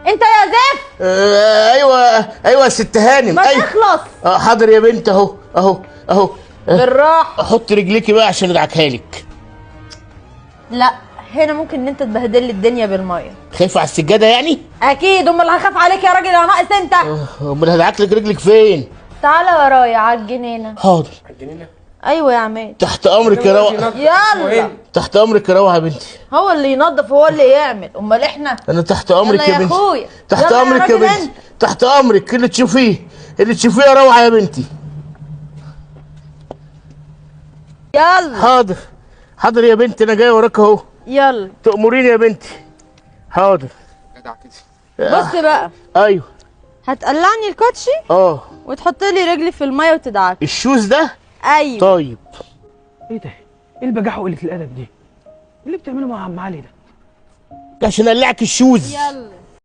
انت يا زفت. ايوه يا ست هانم. ما تخلص. حاضر يا بنت، اهو. بالراحه. حط رجليكي بقى عشان ادعكها لك. لا، هنا ممكن ان انت تبهدل لي الدنيا بالميه. خايفه على السجاده يعني؟ اكيد، امال هخاف عليك يا راجل يا ناقص انت. امال هدعك لك رجلك فين؟ تعالى ورايا على الجنينه. حاضر. الجنينه. ايوه يا عماد. تحت امرك يا روعه. يلا. تحت امرك يا روعه يا بنتي. هو اللي ينظف هو اللي يعمل، امال احنا؟ انا تحت امرك يلا يا بنتي. اخويا. تحت يلا امرك يا راجل بنتي. انت. تحت امرك، اللي تشوفيه يا روعه يا بنتي. يلا. حاضر يا بنتي، انا جاي وراك اهو. يلا. تأمريني يا بنتي. حاضر. جدع كده. بص بقى، ايوه. هتقلعني الكوتشي وتحط لي رجلي في الميه وتدعك. الشوز ده؟ ايوه. طيب. ايه ده؟ ايه البجاحه وقله الادب دي؟ إيه اللي بتعمله مع عم علي ده؟ عشان اقلعك الشوز. يلا.